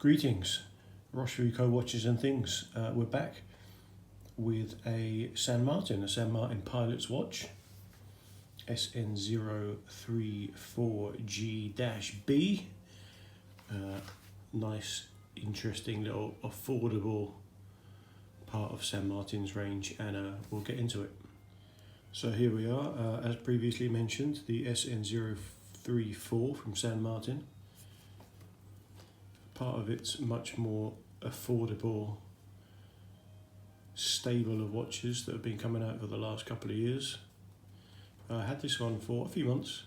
Greetings, roshfooco watches and things. We're back with a San Martin Pilot's watch, SN034G-B. Nice, interesting little affordable part of San Martin's range, and we'll get into it. So here we are, as previously mentioned, the SN034 from San Martin. Part of its much more affordable stable of watches that have been coming out for the last couple of years. I had this one for a few months.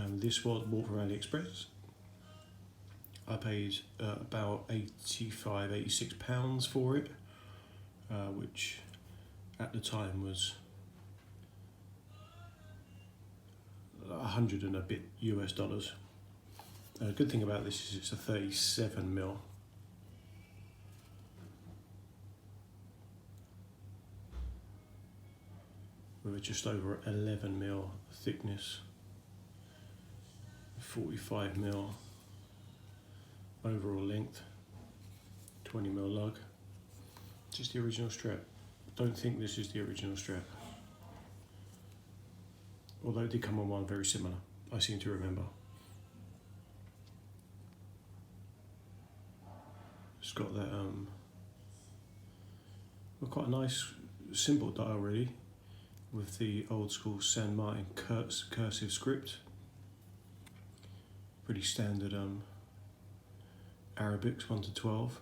This was bought from AliExpress. I paid about £85–86 for it, which at the time was 100 and a bit US dollars. Good thing about this is it's a 37mm. With just over 11mm thickness, 45mm overall length, 20mm lug. Just the original strap. Don't think this is the original strap, although it did come on one very similar, I seem to remember. It's got that quite a nice simple dial really, with the old school San Martin cursive script. Pretty standard Arabics 1 to 12,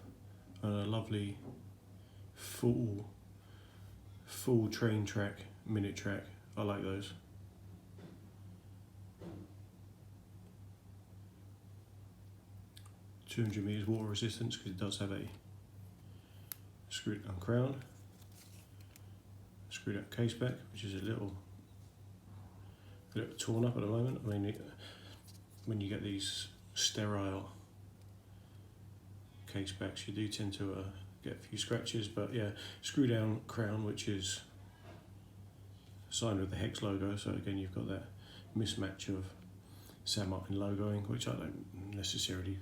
and a lovely full train track, minute track. I like those. $200 water resistance, because it does have a screwed down crown, screwed up case back, which is a little torn up at the moment. I mean, when you get these sterile case backs, you do tend to get a few scratches, but yeah, screw down crown, which is signed with the hex logo, so again you've got that mismatch of San Martin logoing, which I don't necessarily,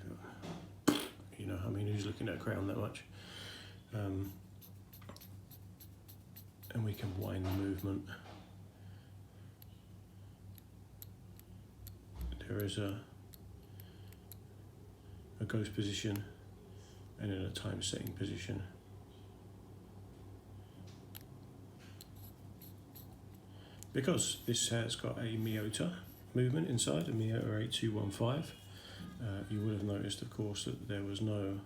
you know, I mean, who's looking at a crown that much? And we can wind the movement. There is a ghost position and then a time setting position. Because this has got a Miyota movement inside, a Miyota 8215, you would have noticed, of course, that there was no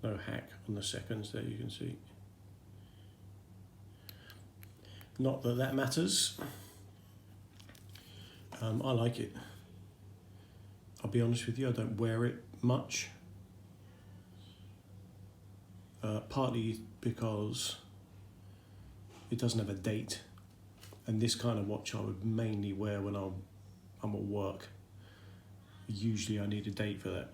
hack on the seconds there, you can see. Not that that matters. I like it. I'll be honest with you, I don't wear it much. Partly because it doesn't have a date, and this kind of watch I would mainly wear when I'm at work. Usually I need a date for that.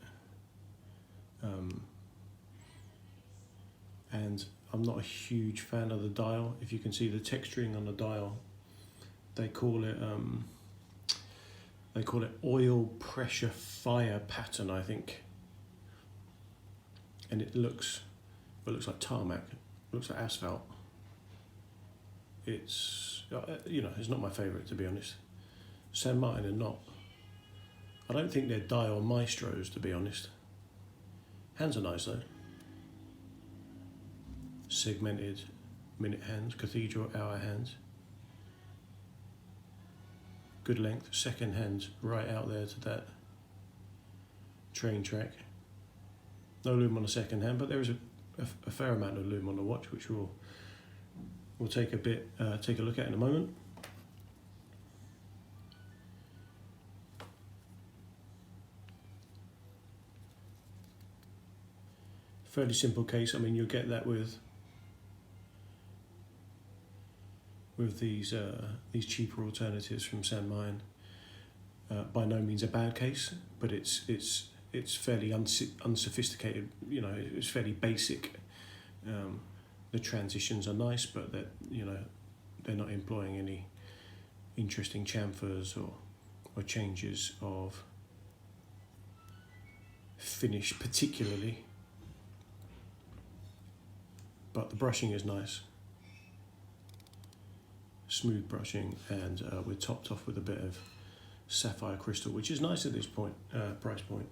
And I'm not a huge fan of the dial. If you can see the texturing on the dial, they call it oil pressure fire pattern, I think. And it looks like tarmac. It looks like asphalt. It's, you know, it's not my favourite, to be honest. San Martin are not. I don't think they're dial maestros, to be honest. Hands are nice though. Segmented minute hands, cathedral hour hands. Good length, second hand right out there to that train track. No lume on the second hand, but there is a fair amount of lume on the watch, which we'll take a look at in a moment. Fairly simple case. I mean, you'll get that with these cheaper alternatives from San Martin. By no means a bad case, but it's fairly unsophisticated. You know, it's fairly basic. The transitions are nice, but that, you know, they're not employing any interesting chamfers or changes of finish particularly, but the brushing is nice, smooth brushing, and we're topped off with a bit of sapphire crystal, which is nice at this point, price point.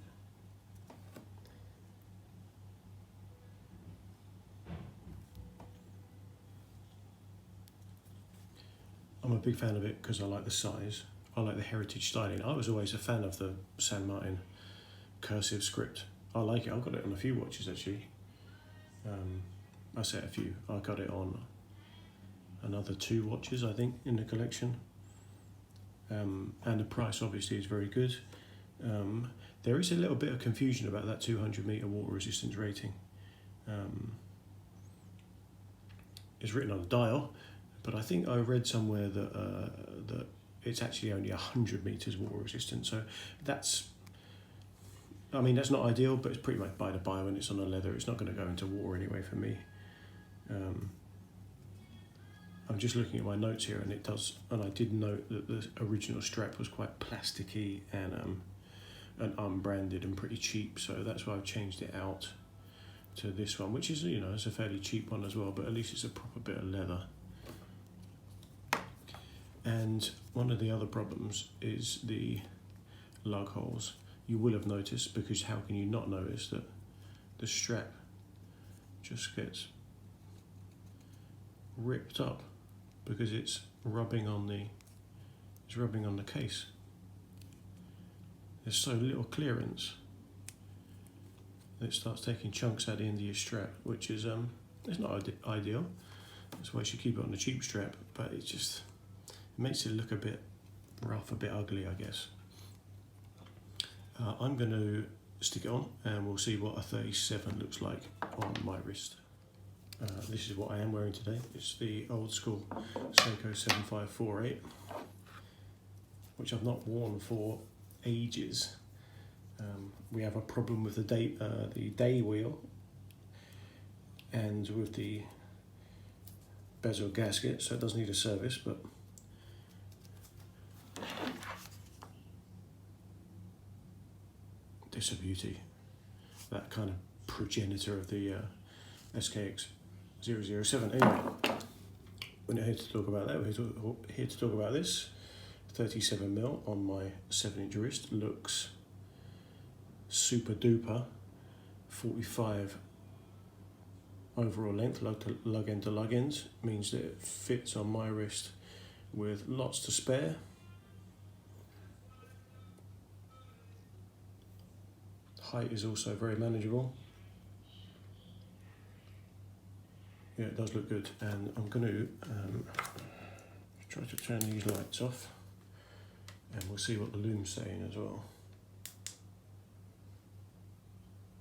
I'm a big fan of it because I like the size. I like the heritage styling. I was always a fan of the San Martin cursive script. I like it. I've got it on a few watches actually. I say a few. I got it on another 2 watches I think in the collection. And the price obviously is very good. There is a little bit of confusion about that 200 meter water resistance rating. It's written on the dial, but I think I read somewhere that it's actually only 100 meters water resistant. So that's not ideal, but it's pretty much by the by when it's on a leather. It's not going to go into water anyway for me. I'm just looking at my notes here, and it does. And I did note that the original strap was quite plasticky and unbranded and pretty cheap. So that's why I've changed it out to this one, which is, you know, it's a fairly cheap one as well, but at least it's a proper bit of leather. And one of the other problems is the lug holes. You will have noticed, because how can you not notice that the strap just gets ripped up because it's rubbing on the case. There's so little clearance that it starts taking chunks out the end of your strap, which is it's not ideal. That's why you should keep it on the cheap strap, but it makes it look a bit rough, a bit ugly, I guess. I'm going to stick it on and we'll see what a 37 looks like on my wrist. This is what I am wearing today. It's the old school Seiko 7548, which I've not worn for ages. We have a problem with the day wheel and with the bezel gasket, so it does need a service, but it's a beauty. That kind of progenitor of the SKX 007. Anyway, we're not here to talk about that. We're here to talk about this. 37mm on my 7-inch wrist looks super duper. 45 overall length, lug end to lug ends, means that it fits on my wrist with lots to spare. Height is also very manageable. Yeah, it does look good, and I'm going to try to turn these lights off, and we'll see what the lume's saying as well.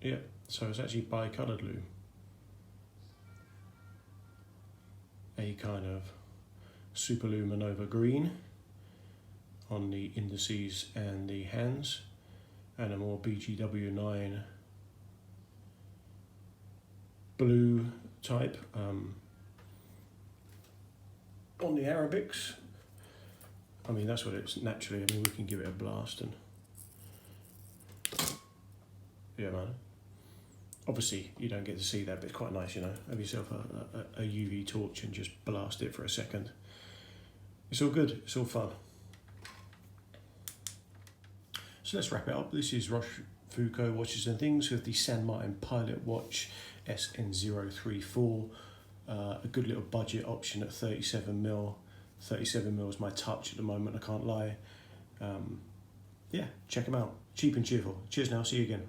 Yeah, so it's actually bi-coloured lume. A kind of superluminova green on the indices and the hands, and a more BGW9 blue type on the Arabics. I mean, that's what it's naturally. I mean, we can give it a blast, and yeah, man. Obviously, you don't get to see that, but it's quite nice, you know. Have yourself a UV torch and just blast it for a second. It's all good. It's all fun. So let's wrap it up. This is Roshfooco Watches and Things with the San Martin Pilot Watch SN034. A good little budget option at 37mm. 37mm is my touch at the moment, I can't lie. Yeah, check them out. Cheap and cheerful. Cheers now. See you again.